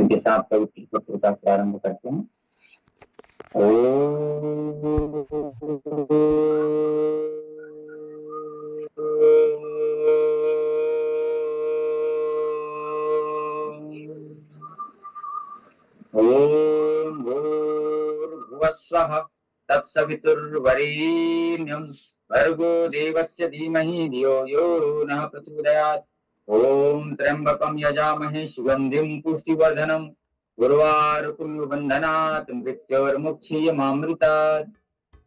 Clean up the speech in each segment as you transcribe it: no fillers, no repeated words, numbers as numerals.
मंत्र के साथ पवित्र सत्र का प्रारंभ करते हैं। ओम भूर्भुवस्वः तत्सवितुर्वरेण्यं भर्गो देवस्य धीमहि धियो यो नः प्रचोदयात्। ओम त्र्यंबकं यजामहे सुगंधिं पुष्टिवर्धनम् उर्वारुकमिव मृत्योर्मुक्षीयमामृतात्।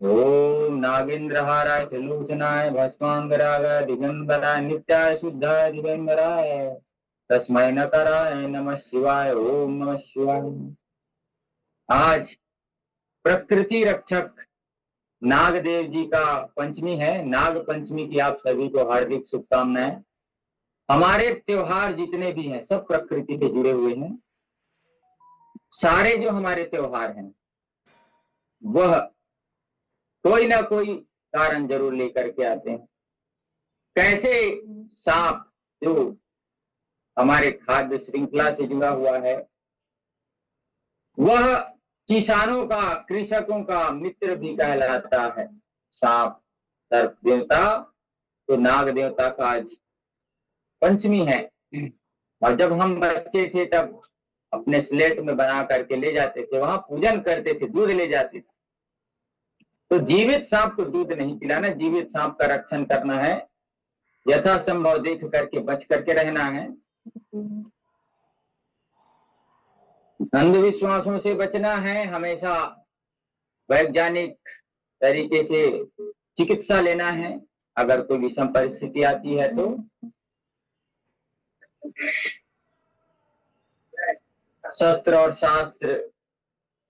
ओम नागेन्द्रहाराय त्रिलोचनाय भस्मांगरागाय दिगंबराय नित्याय शुद्धाय दिगंबराय तस्मै नकाराय नमः शिवाय। ओम नमः शिवाय। आज प्रकृति रक्षक नागदेव जी का पंचमी है। नाग पंचमी की आप सभी को हार्दिक शुभकामनाएं। हमारे त्योहार जितने भी हैं सब प्रकृति से जुड़े हुए हैं। सारे जो हमारे त्योहार हैं वह कोई ना कोई कारण जरूर लेकर के आते हैं। कैसे सांप जो हमारे खाद्य श्रृंखला से जुड़ा हुआ है वह किसानों का, कृषकों का मित्र भी कहलाता है। सांप सर्प देवता तो नाग देवता का आज पंचमी है। और जब हम बच्चे थे तब अपने स्लेट में बना करके ले जाते थे, वहां पूजन करते थे, दूध ले जाते थे। तो जीवित सांप को दूध नहीं पिलाना, जीवित सांप का रक्षण करना है, यथासंभव देख करके बच करके रहना है। अंधविश्वासों से बचना है, हमेशा वैज्ञानिक तरीके से चिकित्सा लेना है। अगर कोई विषम परिस्थिति आती है तो शस्त्र और शास्त्र,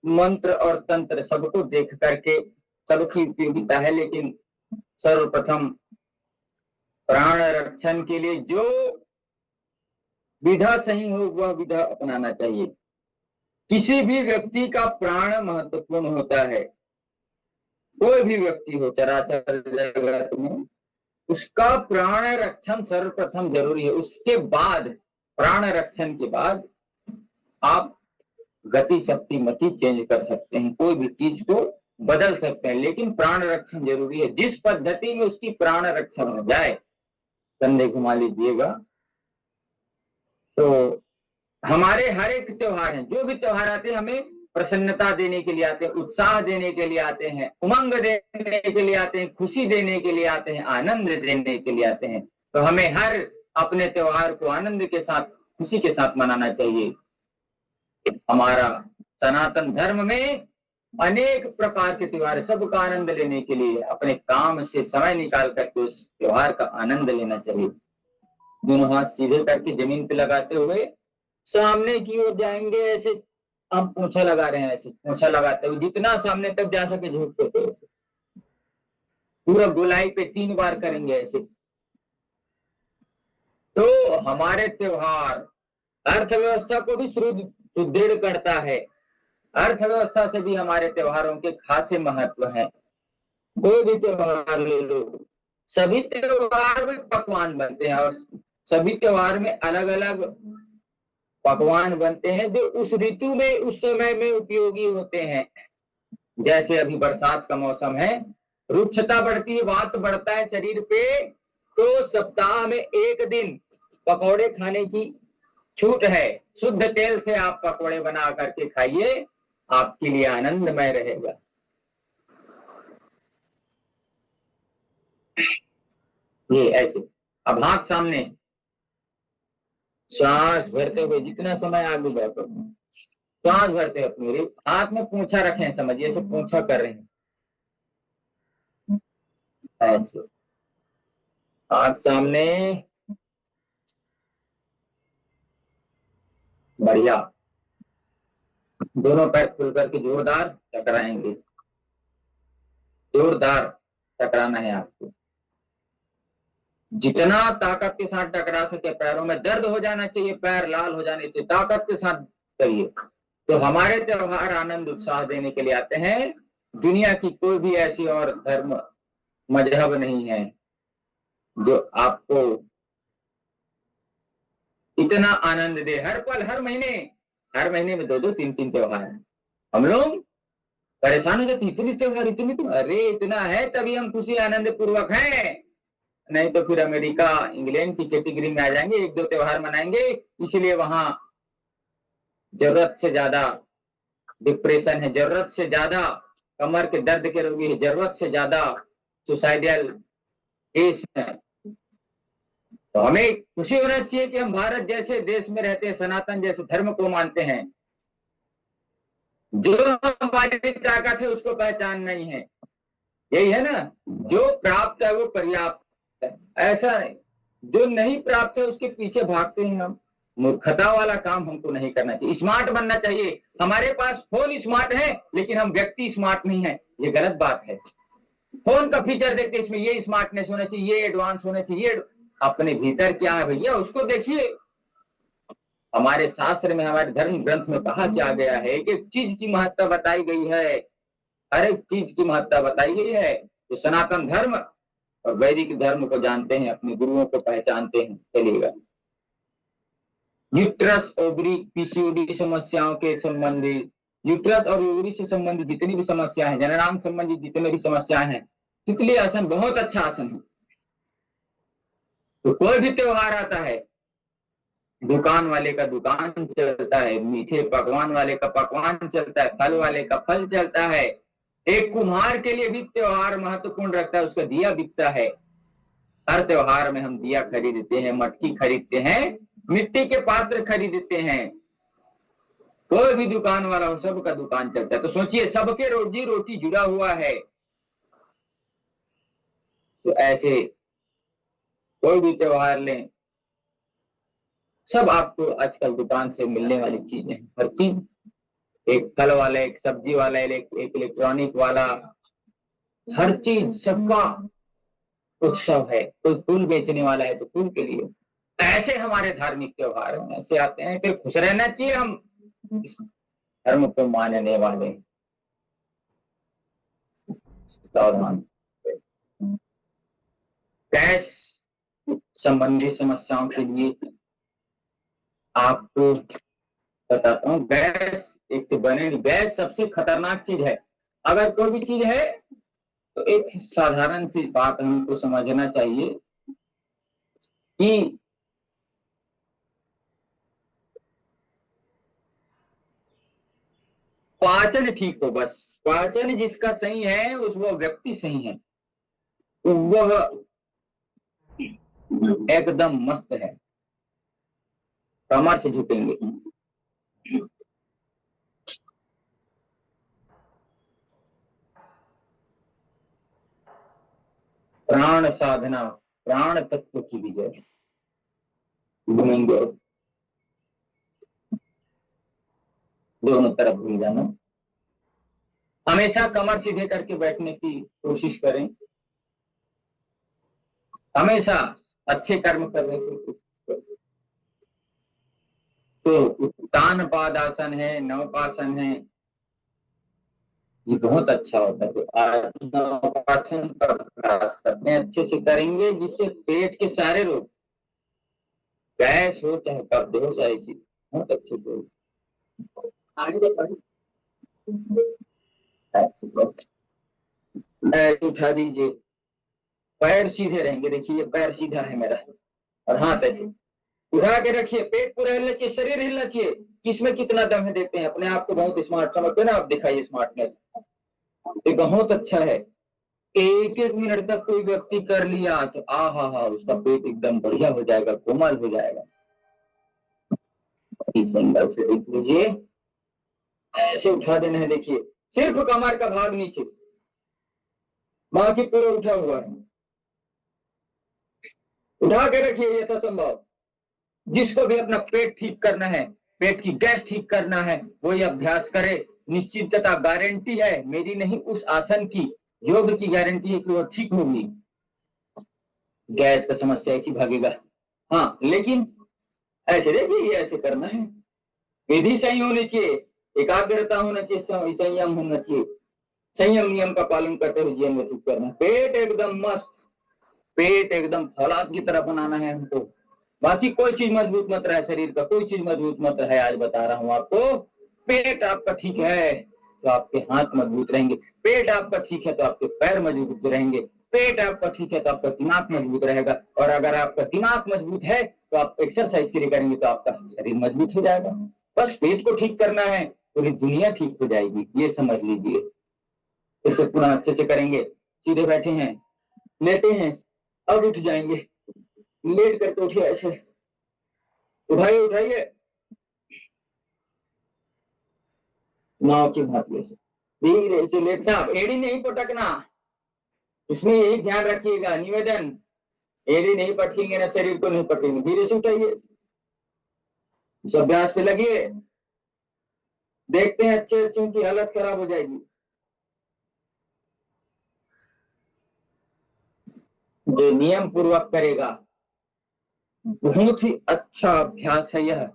मंत्र और तंत्र सबको देख करके सबकी उपयोगिता है, लेकिन सर्वप्रथम प्राण रक्षण के लिए जो विधा सही हो वह विधा अपनाना चाहिए। किसी भी व्यक्ति का प्राण महत्वपूर्ण होता है। कोई भी व्यक्ति हो चराचर जगत में, उसका प्राण रक्षण सर्वप्रथम जरूरी है। उसके बाद, प्राण रक्षण के बाद आप गति शक्ति मति चेंज कर सकते हैं, कोई भी चीज को बदल सकते हैं, लेकिन प्राण रक्षण जरूरी है। जिस पद्धति में उसकी प्राण रक्षण हो जाए, कंधे घुमा लीजिएगा। तो हमारे हर एक त्योहार हैं, जो भी त्योहार आते हैं हमें प्रसन्नता देने के लिए आते हैं, उत्साह देने के लिए आते हैं, उमंग देने के लिए आते हैं, खुशी देने के लिए आते हैं, आनंद देने के लिए आते हैं। तो हमें हर अपने त्योहार को आनंद के साथ, खुशी के साथ मनाना चाहिए। हमारा सनातन धर्म में अनेक प्रकार के त्योहार, सबका आनंद लेने के लिए अपने काम से समय निकाल करके उस त्योहार का आनंद लेना चाहिए। दोनों हाथ सीधे करके जमीन पे लगाते हुए सामने की ओर जाएंगे। ऐसे हम पोछा लगा रहे हैं, ऐसे पोछा लगाते हुए जितना सामने तक जा सके झुकते थे, ऐसे पूरा गोलाई पे 3 बार करेंगे ऐसे। तो हमारे त्योहार अर्थव्यवस्था को भी सुदृढ़ करता है। अर्थव्यवस्था से भी हमारे त्योहारों के खासे महत्व हैं। कोई भी त्योहार ले लो, सभी त्योहार में पकवान बनते हैं और सभी त्योहार में अलग अलग पकवान बनते हैं जो उस ऋतु में, उस समय में उपयोगी होते हैं। जैसे अभी बरसात का मौसम है, रुक्षता बढ़ती है, वात बढ़ता है शरीर पे, तो सप्ताह में 1 दिन पकौड़े खाने की छूट है। शुद्ध तेल से आप पकौड़े बना करके खाइए, आपके लिए आनंदमय रहेगा। ये ऐसे अब हाथ सामने, श्वास भरते हुए जितना समय आगे बैठो, श्वास भरते अपने हाथ में पोंछा रखें, समझिए ऐसे पोंछा कर रहे हैं, ऐसे हाथ सामने, बढ़िया। दोनों पैर खुल करके जोरदार टकराएंगे, जोरदार टकराना है आपको। जितना ताकत के साथ टकरा सके, पैरों में दर्द हो जाना चाहिए, पैर लाल हो जाने चाहिए, ताकत के साथ करिए। तो हमारे त्योहार आनंद उत्साह देने के लिए आते हैं। दुनिया की कोई भी ऐसी और धर्म मजहब नहीं है जो आपको इतना आनंद दे। हर पल, हर महीने हर महीने में 2-2 3-3 त्योहार हैं। हम लोग परेशान हो जाते, इतनी त्योहार, इतनी त्योहार, अरे इतना है तभी हम खुशी आनंद पूर्वक हैं, नहीं तो फिर अमेरिका इंग्लैंड की कैटेगरी में आ जाएंगे, 1-2 त्योहार मनाएंगे, इसलिए वहां जरूरत से ज्यादा डिप्रेशन है, जरूरत से ज्यादा कमर के दर्द के रोगी है, जरूरत से ज्यादा सुसाइडल केस है। तो हमें खुशी होना चाहिए कि हम भारत जैसे देश में रहते हैं, सनातन जैसे धर्म को मानते हैं। जो हमारी ताकत है उसको पहचान नहीं है, यही है ना, जो प्राप्त है वो पर्याप्त है, ऐसा नहीं, जो नहीं प्राप्त है उसके पीछे भागते हैं हम। मूर्खता वाला काम हमको नहीं करना चाहिए, स्मार्ट बनना चाहिए। हमारे पास फोन स्मार्ट है लेकिन हम व्यक्ति स्मार्ट नहीं है, ये गलत बात है। फोन का फीचर देखते इसमें ये स्मार्टनेस होना चाहिए, ये एडवांस होना चाहिए, अपने भीतर क्या है भैया उसको देखिए। हमारे शास्त्र में, हमारे धर्म ग्रंथ में कहा क्या गया है कि चीज की महत्ता बताई गई है, हर एक चीज की महत्ता बताई गई है। तो सनातन धर्म और वैदिक धर्म को जानते हैं, अपने गुरुओं को पहचानते हैं, चलिएगा। यूट्रस ओवरी पीसीओडी समस्याओं के संबंधित, यूट्रस और ओवरी से संबंधित जितनी भी समस्या है, जननांग संबंधित जितने भी समस्याएं हैं, तितली आसन बहुत अच्छा आसन है। तो कोई भी त्योहार आता है, दुकान वाले का दुकान चलता है, मीठे पकवान वाले का पकवान चलता है, फल वाले का फल चलता है, एक कुम्हार के लिए भी त्योहार महत्वपूर्ण रखता है, उसका दिया बिकता है। हर त्योहार में हम दिया खरीदते हैं, मटकी खरीदते हैं, मिट्टी के पात्र खरीदते हैं। कोई भी दुकान वाला हो, सबका दुकान चलता है। तो सोचिए, सबके रोजी रोटी जुड़ा हुआ है। तो ऐसे कोई भी त्योहार लें, सब आपको आजकल दुकान से मिलने वाली चीजें, हर चीज, एक फल वाला, एक सब्जी वाला, एक इलेक्ट्रॉनिक वाला, हर चीज सबका उत्सव है। कोई फूल बेचने वाला है तो फूल के लिए। ऐसे हमारे धार्मिक त्योहार हैं, ऐसे आते हैं, फिर खुश रहना चाहिए हम इस धर्म को मानने वाले। गैस संबंधी समस्याओं के लिए आपको बताता हूँ, गैस एक तो बने, गैस सबसे खतरनाक चीज है। अगर कोई भी चीज है तो एक साधारण सी बात हमको समझना चाहिए कि पाचन ठीक हो, बस पाचन जिसका सही है उस वो व्यक्ति सही है, वह एकदम मस्त है, कमर से झुकेंगे। प्राण साधना, प्राण तत्व की विजय, घूमेंगे दोनों तरफ भूल जाना। हमेशा कमर सीधे करके बैठने की कोशिश करें, हमेशा अच्छे कर्म करने की कोशिश करें। तो उत्तान पादासन है, नवपासन है, ये बहुत अच्छा होता है। तो आज नवपासन का अभ्यास करते हैं, अच्छे से करेंगे, जिससे पेट के सारे रोग, गैस हो चाहे कब्ज हो चाहे इसी, बहुत अच्छे से ऐसे उठा दीजिए, पैर सीधे रहेंगे, देखिए पैर सीधा है मेरा, और हाथ ऐसे उठा के रखिए, पेट पूरा हिलना चाहिए, शरीर हिलना चाहिए। किसमें कितना दम है देखते हैं, अपने आप को बहुत स्मार्ट समझते हैं ना आप, दिखाइए स्मार्टनेस, ये बहुत अच्छा है। एक एक मिनट तक कोई व्यक्ति कर लिया तो आ हा, उसका पेट एकदम बढ़िया हो जाएगा, कोमल हो जाएगा। इस एंगल से देख लीजिए, ऐसे उठा देना है, देखिए सिर्फ कमर का भाग नीचे, बाकी पूरा उठा हुआ है, उठा के रखिए यथासंभव। जिसको भी अपना पेट ठीक करना है, पेट की गैस ठीक करना है, वो ये अभ्यास करे, निश्चितता गारंटी है, मेरी नहीं उस आसन की, योग की गारंटी है कि वो ठीक होगी, गैस का समस्या ऐसी भागेगा। हाँ, लेकिन ऐसे देखिए, ऐसे करना है, विधि सही होनी चाहिए, एकाग्रता होना चाहिए, संयम होना चाहिए, संयम नियम का पालन करते हुए जीवन व्यतीत करना। पेट एकदम मस्त, पेट एकदम फौलाद की तरह बनाना है हमको, बाकी कोई चीज मजबूत मत रहे, शरीर का कोई चीज मजबूत मत रहे। आज बता रहा हूं आपको, पेट आपका ठीक है तो आपके हाथ मजबूत रहेंगे, पेट आपका ठीक है तो आपके पैर मजबूत रहेंगे, पेट आपका ठीक है तो आपका दिमाग मजबूत रहेगा, और अगर आपका दिमाग मजबूत है तो आप एक्सरसाइज के लिए करेंगे तो आपका शरीर मजबूत हो जाएगा। बस पेट को ठीक करना है, पूरी दुनिया ठीक हो जाएगी, ये समझ लीजिए। फिर से पुनः अच्छे से करेंगे। सीधे बैठे हैं, लेटे हैं, अब उठ जाएंगे, लेट करके उठिए, ऐसे उठाइए उठाइए, नाव की भांति से धीरे से लेटना, एड़ी नहीं पटकना। इसमें यही ध्यान रखिएगा, निवेदन, एड़ी नहीं पटकेंगे ना शरीर को नहीं पटकेंगे। धीरे से उठाइए, इस अभ्यास पे लगिए, देखते हैं अच्छे अच्छों की हालत खराब हो जाएगी। जो नियम पूर्वक करेगा, बहुत ही अच्छा अभ्यास है यह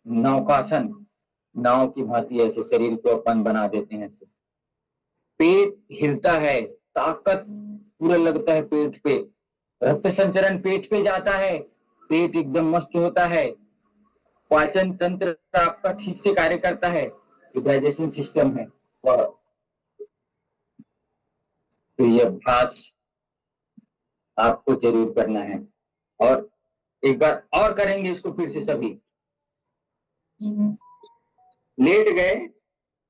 नौकासन। नाव की भांति ऐसे शरीर को अपन बना देते हैं ऐसे, पेट हिलता है, ताकत पूरा लगता है पेट पे, रक्त संचरण पेट पे जाता है, पेट एकदम मस्त होता है, पाचन तंत्र आपका ठीक से कार्य करता है, जो डाइजेशन सिस्टम है वह। तो ये अभ्यास आपको जरूर करना है, और एक बार और करेंगे इसको फिर से सभी। लेट गए,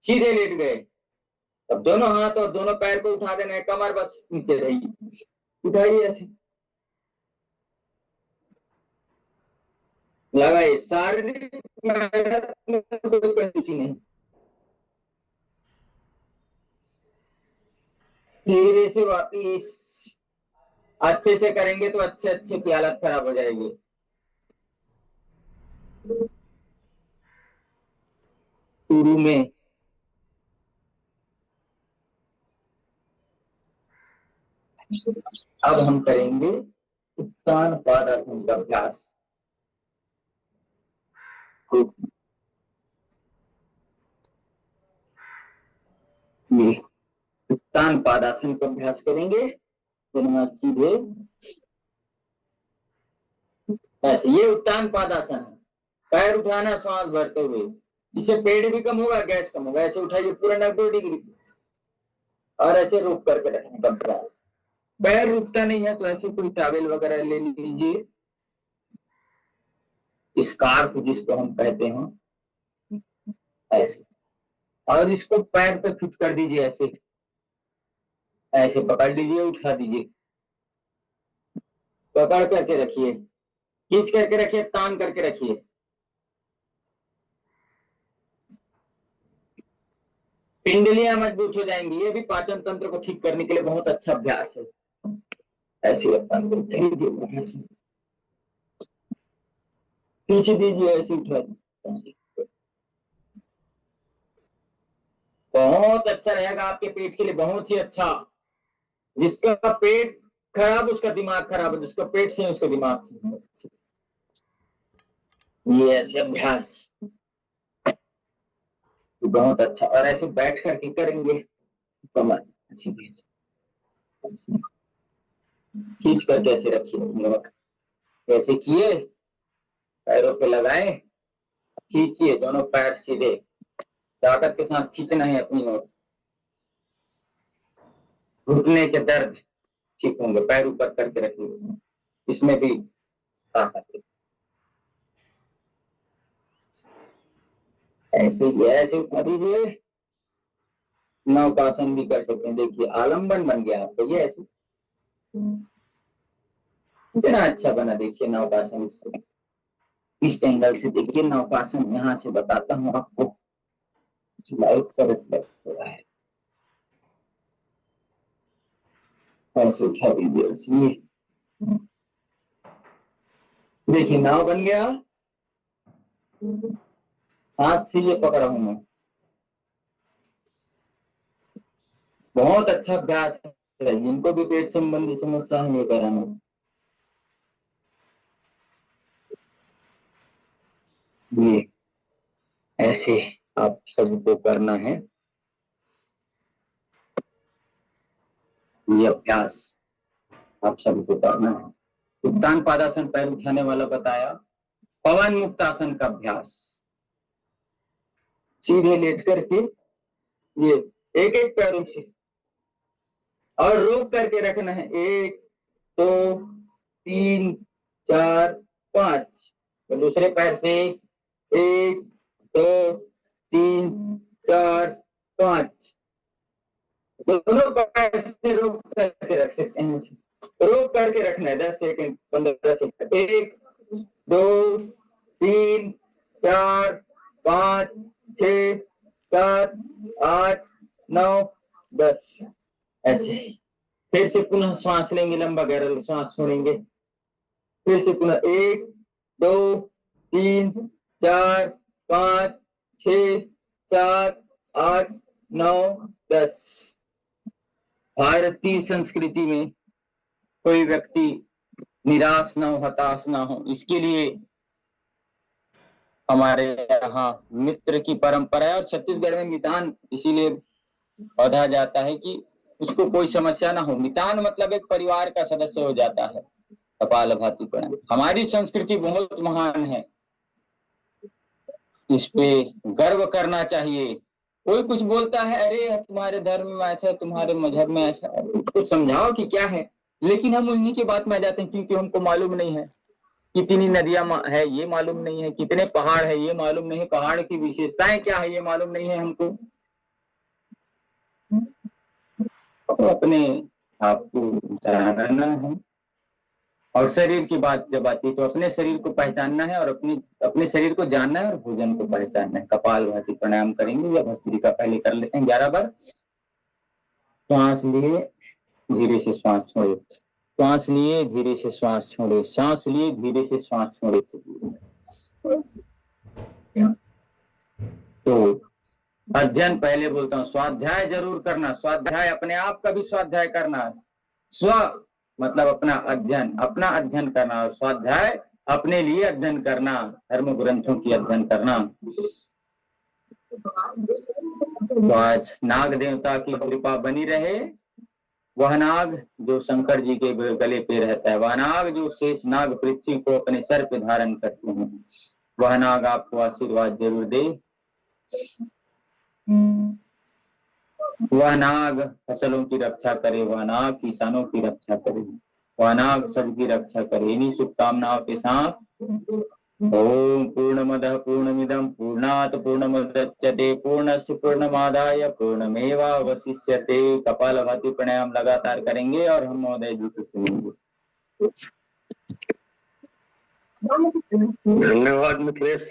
सीधे लेट गए, अब दोनों हाथ और दोनों पैर को उठा देना है, कमर बस नीचे रहेगी, उठाइए ऐसे, लगाइए। शारीरिक मेहनत में कोई कंजूसी नहीं, धीरे से वापिस अच्छे से करेंगे तो अच्छे अच्छे की हालत खराब हो जाएगी। शुरू में अब हम करेंगे उत्तान पादासन का अभ्यास। ये उत्तान पादासन का अभ्यास करेंगे, तो सीधे ऐसे, ये उत्तान पादासन है, पैर उठाना श्वास भरते हुए, इससे पेट भी कम होगा, गैस कम होगा। ऐसे उठाइए पूरा 90 डिग्री, और ऐसे रुक करके रखने का अभ्यास। पैर रुकता नहीं है तो ऐसे कोई टॉवेल वगैरह ले लीजिए, स्कार्फ जिसको हम कहते हैं, ऐसे, और इसको पैर पे फिट कर दीजिए, ऐसे ऐसे पकड़ लीजिए, उठा दीजिए, पकड़ करके रखिए, खींच करके रखिए, तान करके रखिए। पिंडलियां मजबूत हो जाएंगी, ये भी पाचन तंत्र को ठीक करने के लिए बहुत अच्छा अभ्यास है। ऐसे अपन खींच दीजिए, ऐसे उठा दीजिए, बहुत अच्छा रहेगा आपके पेट के लिए, बहुत ही अच्छा। जिसका पेट खराब उसका दिमाग खराब है, जिसका पेट से उसका दिमाग से। ये ऐसे अभ्यास बहुत अच्छा, और ऐसे बैठ करके करेंगे, कमर अच्छी खींच करके ऐसे रखिए, ऐसे किए, पैरों पे लगाए, खींचिए, दोनों पैर सीधे, ताकत के साथ खींचना है अपनी ओर, घुटने के दर्द ठीक होंगे, पैर ऊपर करके रखिए, इसमें भी ताकत है। ऐसे ही ऐसे उठा दीजिए, नौकासन भी कर सकते हैं, देखिए आलम्बन बन गया आपको, ये ऐसे कितना अच्छा बना, देखिए नौकासन। इससे इस एंगल से देखिए नौकासन, यहाँ से बताता हूँ आपको, लाइट का रिफ्लेक्ट हो रहा है, ऐसे उठा दीजिए, इसलिए देखिए नाव बन गया, हाथ से ये पकड़ा हूं मैं, बहुत अच्छा अभ्यास है, जिनको भी पेट संबंधी समस्या है ये कराना। ये ऐसे आप सबको करना है, ये अभ्यास आप सबको करना है। उत्तान पादासन पैर उठाने वाला बताया। पवन मुक्तासन का अभ्यास, सीधे लेट करके ये एक एक पैरों से और रोक करके रखना है। 1 2 3 4 5। तो दूसरे पैर से 1 2 3 4 5। दोनों पैर से रोक करके रख सकते हैं, रोक करके रखना है 10 सेकंड 15 सेकंड। 1 2 3 4 5 6 7 8 9 10। ऐसे फिर से पुनः श्वास लेंगे, लंबा गहरा श्वास छोड़ेंगे। फिर से पुनः 1 2 3 4 5 6 7 8 9 10। भारतीय संस्कृति में कोई व्यक्ति निराश ना हो, हताश ना हो, इसके लिए हमारे यहाँ मित्र की परंपरा है। और छत्तीसगढ़ में मितान इसीलिए पढ़ा जाता है कि उसको कोई समस्या ना हो। मितान मतलब एक परिवार का सदस्य हो जाता है। कपालभाति प्रणाम हमारी संस्कृति बहुत महान है, इस पे गर्व करना चाहिए। कोई कुछ बोलता है, अरे तुम्हारे धर्म में ऐसा, तुम्हारे मजहब में ऐसा, उसको समझाओ कि क्या है। लेकिन हम उन्हीं की बात में आ जाते हैं, क्योंकि हमको मालूम नहीं है कितनी नदियां है, ये मालूम नहीं है, कितने पहाड़ है ये मालूम नहीं है, पहाड़ की विशेषताएं क्या है ये मालूम नहीं है हमको। तो अपने आप को जानना है। और शरीर की बात जब आती है तो अपने शरीर को पहचानना है और अपने शरीर को जानना है और भोजन को पहचानना है। कपालभाति प्राणायाम करेंगे या भस्त्रिका पहले कर लेते हैं 11 बार। श्वास लिए धीरे से श्वास छोड़े, श्वास लिए धीरे से श्वास छोड़े, सांस लिए धीरे से श्वास छोड़े। तो अध्ययन पहले बोलता हूँ, स्वाध्याय जरूर करना। स्वाध्याय अपने आप का भी स्वाध्याय करना। स्व मतलब अपना अध्ययन करना, और स्वाध्याय अपने लिए अध्ययन करना, धर्म ग्रंथों की अध्ययन करना। तो आज नाग देवता की कृपा बनी रहे। वह नाग जो शंकर जी के गले पे रहता है, वह नाग जो शेष नाग पृथ्वी को अपने सर पे धारण करते हैं, वह नाग आपको आशीर्वाद जरूर दे। वह नाग फसलों की रक्षा करे, वह नाग किसानों की रक्षा करे, वह नाग सबकी रक्षा करे। इन्हीं शुभकामनाओं के साथ ओम पूर्णमदः पूर्णमिदं पूर्णात् पूर्णमुदच्यते पूर्णस्य पूर्णमादाय पूर्णमेवावशिष्यते। कपालभाति प्राणायाम लगातार करेंगे और हम महोदय जी को सुनेंगे। धन्यवाद मित्रेश।